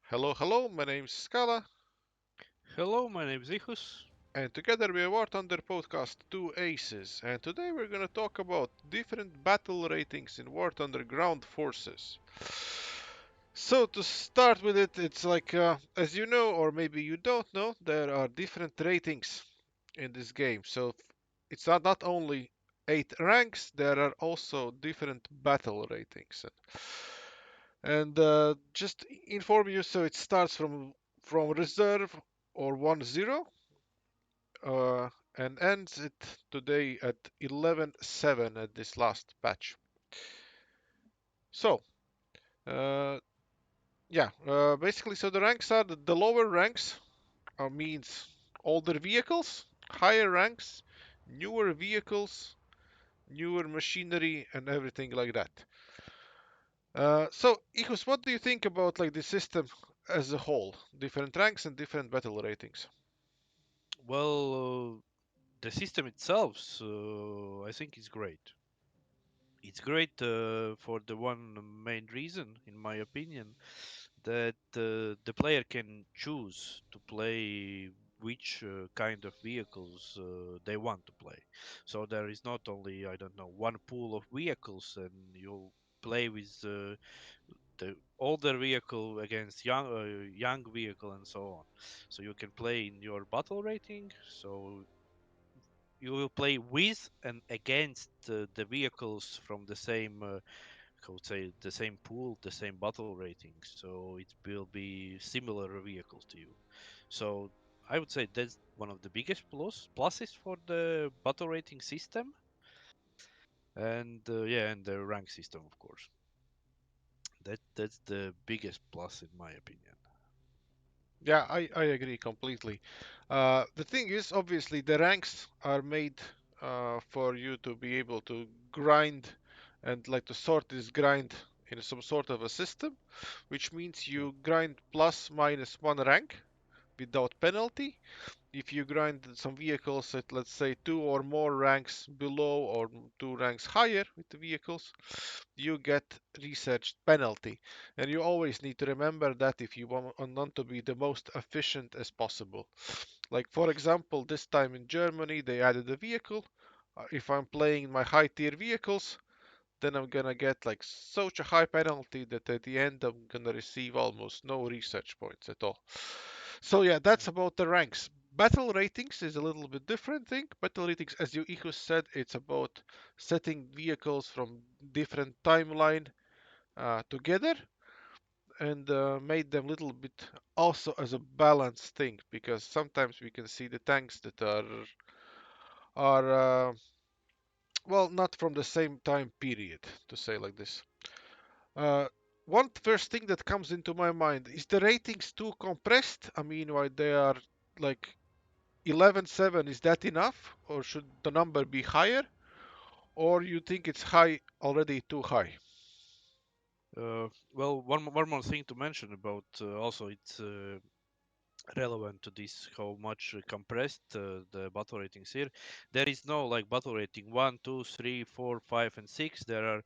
Hello, hello, my name's Scala, Hello, my name is Ihus. and together we are War Thunder Podcast 2 Aces, and today we're gonna talk about different battle ratings in War Thunder ground forces. So to start with it, it's like, as you know, or maybe you don't know, there are different ratings in this game. So it's not only 8 ranks, there are also different battle ratings. And just inform you, so it starts from reserve or 1-0 uh, and ends it today at 11-7 at this last patch. So, uh, yeah, basically, so the ranks are the lower ranks means older vehicles, higher ranks, newer vehicles, newer machinery, and everything like that. So, Ikus, what do you think about like the system as a whole? Different ranks and different battle ratings. The system itself, I think it's great. It's great for the one main reason, in my opinion, that the player can choose to play which kind of vehicles they want to play. So there is not only, I don't know, one pool of vehicles, and you play with the older vehicle against young vehicle and so on. So you can play in your battle rating. So you will play with and against the vehicles from the same, I would say, the same pool, the same battle rating. So it will be similar vehicles to you. So I would say that's one of the biggest pluses for the battle rating system, and yeah, and the rank system, of course. That's the biggest plus in my opinion. Yeah, I agree completely. The thing is, obviously, the ranks are made for you to be able to grind and like to sort this grind in some sort of a system, which means Yeah. you grind plus minus one rank without penalty. If you grind some vehicles at, let's say, two or more ranks below or two ranks higher with the vehicles, you get research penalty. And you always need to remember that if you want to be the most efficient as possible. Like, for example, this time in Germany, they added a vehicle. If I'm playing my high tier vehicles, then I'm gonna get like such a high penalty that at the end I'm gonna receive almost no research points at all. So yeah, that's about the ranks. Battle ratings is a little bit different thing. Battle ratings, as you Ichus said, it's about setting vehicles from different timeline together and made them a little bit also as a balanced thing because sometimes we can see the tanks that are well not from the same time period to say like this. Uh, One first thing that comes into my mind is the ratings too compressed. I mean, why they are like 11.7, is that enough, or should the number be higher, or you think it's high already too high? One more thing to mention about also it's relevant to this how much compressed the battle ratings here. There is no like battle rating 1, 2, 3, 4, 5, and 6. There are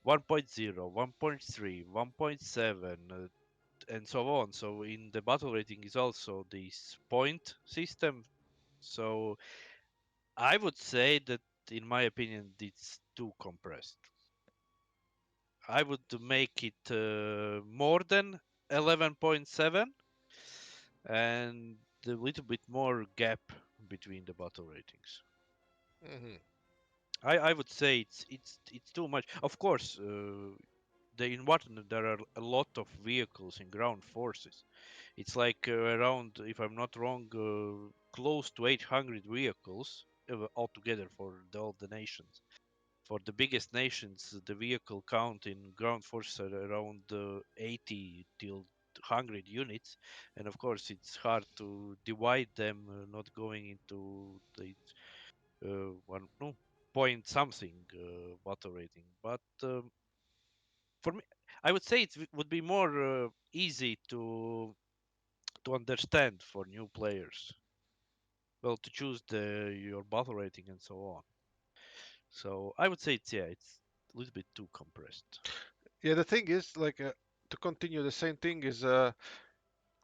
1.0, 1.3, 1.7, and so on. So in the battle rating is also this point system. So I would say that in my opinion it's too compressed. I would make it more than 11.7 and a little bit more gap between the battle ratings. Hmm. I would say it's too much. Of course, in Wharton there are a lot of vehicles in ground forces. It's like around, if I'm not wrong, close to 800 vehicles altogether for all the nations. For the biggest nations, the vehicle count in ground forces are around 80 till 100 units, and of course it's hard to divide them, not going into the one no point something battle rating. But for me, I would say it would be more easy to understand for new players. Well, to choose the your battle rating and so on. So I would say it's a little bit too compressed. Yeah, the thing is, like, to continue the same thing is,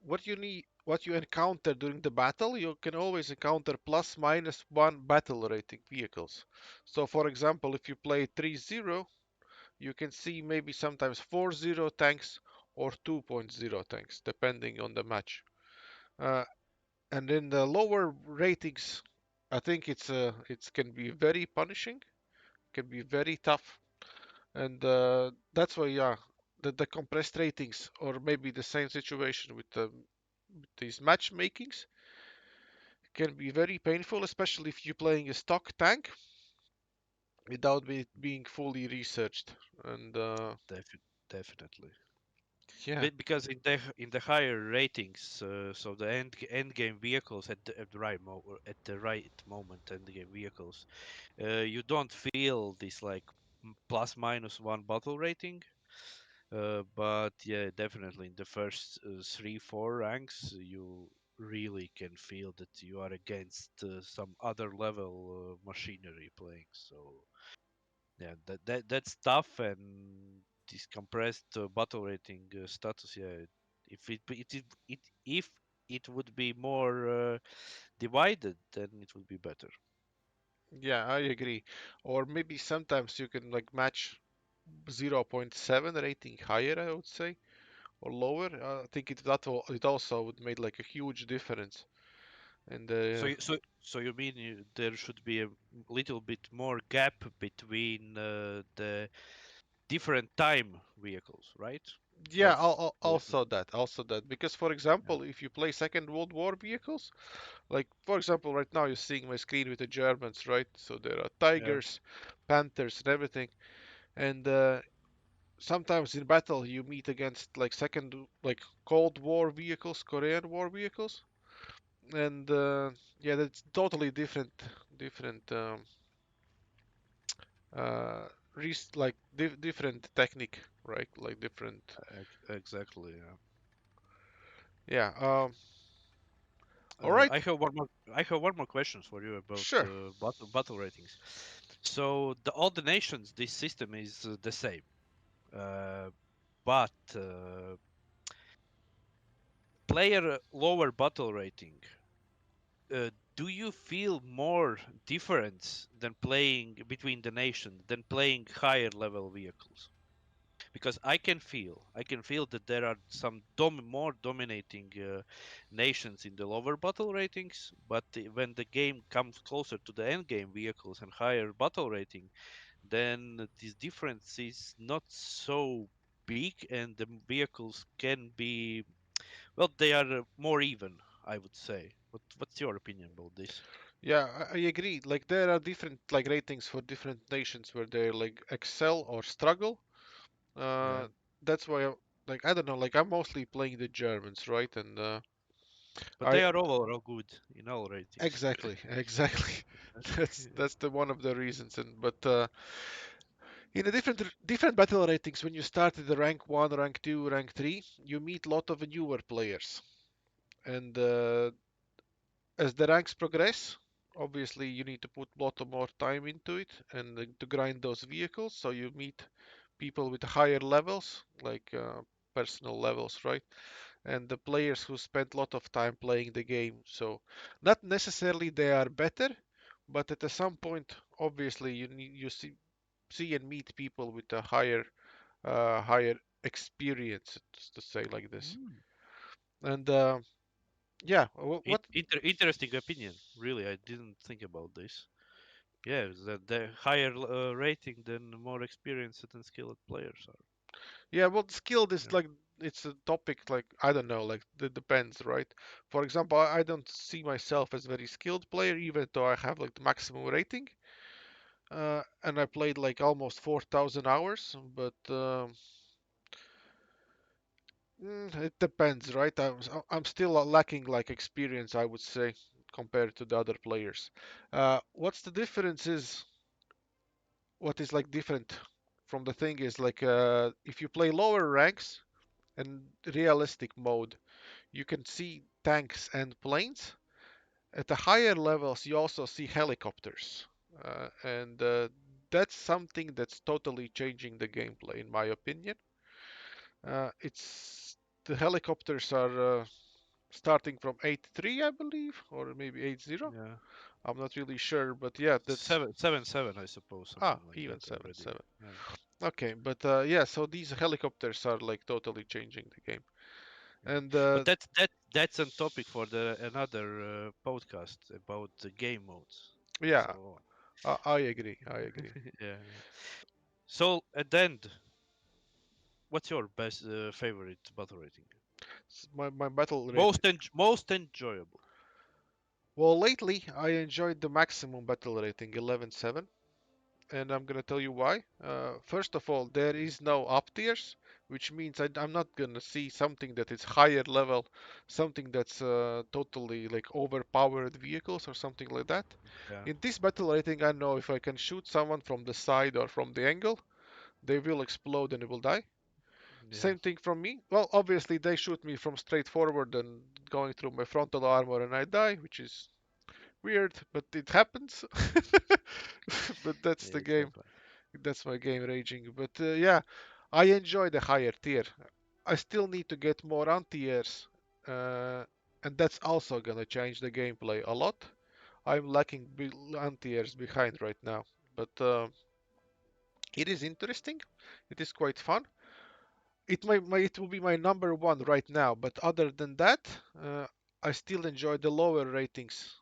what you encounter during the battle, you can always encounter plus minus one battle rating vehicles. So for example, if you play 3-0, you can see maybe sometimes 4-0 tanks or 2.0 tanks, depending on the match. Uh, and in the lower ratings, I think it can be very punishing, can be very tough, and that's why, yeah, the compressed ratings, or maybe the same situation with these matchmakings, can be very painful, especially if you're playing a stock tank without it being fully researched. And Definitely. yeah, Because in the higher ratings, so the end game vehicles at the right at the right moment, end game vehicles, you don't feel this like plus minus one battle rating. But yeah, definitely in the first 3 4 ranks, you really can feel that you are against some other level machinery playing. So yeah, that's tough. And this compressed battle rating status, yeah, if it would be more divided, then it would be better. yeah, I agree. Or maybe sometimes you can like match zero point 0.7 rating higher, I would say, or lower. I think it also would make like a huge difference. And So you mean there should be a little bit more gap between the different time vehicles, right? yeah, That's also that, because for yeah, example, if you play Second World War vehicles, like for example, right now you're seeing my screen with the Germans, right? So there are yeah. Tigers, Panthers, and everything. And sometimes in battle you meet against like like Cold War vehicles, Korean War vehicles, and yeah, that's totally different uh, like different technique, right? Like different. Exactly. Yeah. Yeah. All right. I have one more. I have one more question for you about Sure. battle ratings. So all the nations, this system is the same, uh, but player lower battle rating. Do you feel more difference than playing between the nations than playing higher level vehicles? Because I can feel that there are some more dominating nations in the lower battle ratings, but when the game comes closer to the end game vehicles and higher battle rating, then this difference is not so big, and the vehicles can be, well, they are more even, I would say. What's your opinion about this? Yeah, I agree. Like there are different like ratings for different nations where they like excel or struggle. Yeah, That's why like I don't know. Like I'm mostly playing the Germans, right? And but I they are overall good in all ratings. exactly. That's the one of the reasons. And but in the different battle ratings, when you start at the rank one, rank two, rank three, you meet a lot of newer players. And as the ranks progress, obviously you need to put a lot of more time into it and to grind those vehicles. So you meet people with higher levels, like personal levels, right? And the players who spent a lot of time playing the game. So not necessarily they are better, but at some point, obviously you see and meet people with a higher experience, to say like this. Mm. And yeah, Interesting opinion. Really, I didn't think about this. Yeah, the higher rating, then more experienced and skilled players are. yeah, well, skilled is Yeah. like it's a topic like I don't know, like it depends, right? For example, I don't see myself as very skilled player, even though I have like the maximum rating, and I played like almost 4,000 hours. But it depends, right? I'm still lacking like experience, I would say, compared to the other players. What's the difference is what is like different from the thing is like if you play lower ranks and realistic mode, you can see tanks and planes. At the higher levels, you also see helicopters, and that's something that's totally changing the gameplay, in my opinion. It's the helicopters are. starting from 8.3, I believe, or maybe 8.0. Yeah. I'm not really sure, but yeah, that's 777, I suppose, something like even that seven already. seven. Yeah. Okay, but yeah, so these helicopters are like totally changing the game, Yeah. and But that's a topic for the another podcast about the game modes and yeah, so on. I agree. I agree. Yeah. So at the end, what's your best favorite battle rating? My battle rate. Most enjoyable. Well, lately I enjoyed the maximum battle rating 11.7, and I'm gonna tell you why. First of all, there Mm. is no up tiers, which means I'm not gonna see something that is higher level, something that's totally like overpowered vehicles or something like that. Yeah. In this battle rating, I know if I can shoot someone from the side or from the angle, they will explode and will die. Yeah. Same thing from me. Well, obviously they shoot me from straight forward and going through my frontal armor and I die, which is weird, but it happens. But that's Yeah, the it game. happened. That's my game raging. But yeah, I enjoy the higher tier. I still need to get more anti-airs, uh, and that's also gonna change the gameplay a lot. I'm lacking anti-airs behind right now, but it is interesting. It is quite fun. It will be my number one right now, but other than that, I still enjoy the lower ratings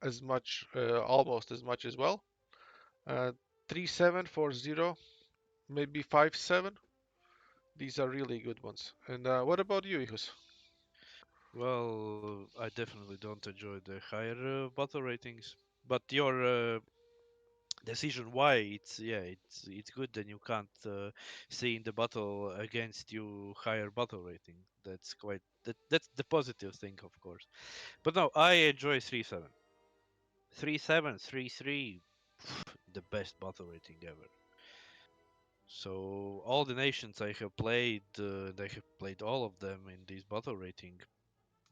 as much, almost as much as well. 3740, maybe 57. These are really good ones. And what about you, Ihus? Well, I definitely don't enjoy the higher battle ratings, but your decision why it's good that you can't see in the battle against you higher battle rating. That's the positive thing, of course. But no, I enjoy 3-7. 3-7, 3-3, the best battle rating ever. So all the nations I have played all of them in this battle rating.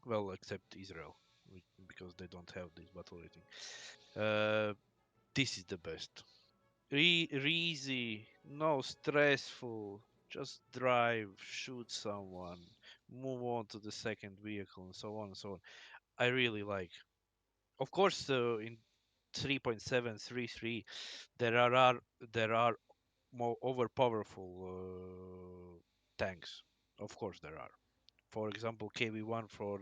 Well, except Israel, because they don't have this battle rating. Uh, this is the best. Easy, no stressful. Just drive, shoot someone, move on to the second vehicle, and so on and so on. I really like. Of course, in 3.733, there are more overpowerful tanks. Of course, there are. For example, KV1 for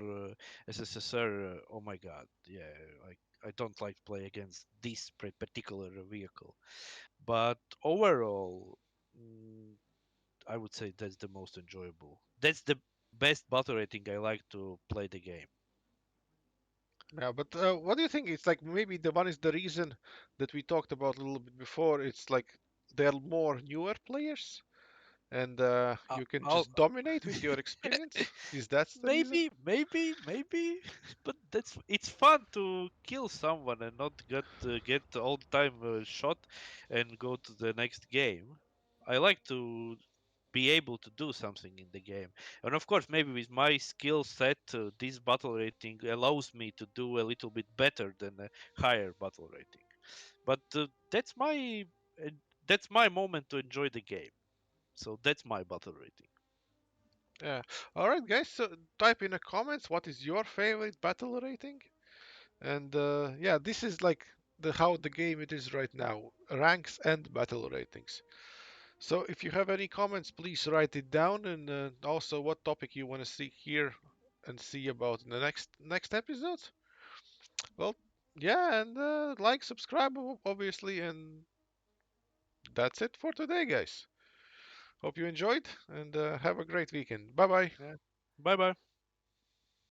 SSSR. Oh my God, yeah, I don't like to play against this particular vehicle. But overall, mm, I would say that's the most enjoyable. That's the best battle rating I like to play the game. Yeah, but what do you think? It's like maybe the one is the reason that we talked about a little bit before. It's like there are more newer players, and you can I'll just dominate with your experience. Is that the reason? maybe, but that's it's fun to kill someone and not get all the time shot and go to the next game. I like to be able to do something in the game, and of course, maybe with my skill set, this battle rating allows me to do a little bit better than a higher battle rating. But uh, that's my moment to enjoy the game. So that's my battle rating. Yeah. All right, guys. So type in the comments what is your favorite battle rating, and yeah, this is like the how the game it is right now, ranks and battle ratings. So if you have any comments, please write it down, and also what topic you want to see here and see about in the next episode. Well, yeah, and like, subscribe, obviously, and that's it for today, guys. Hope you enjoyed, and have a great weekend. Bye bye. Yeah. Bye bye.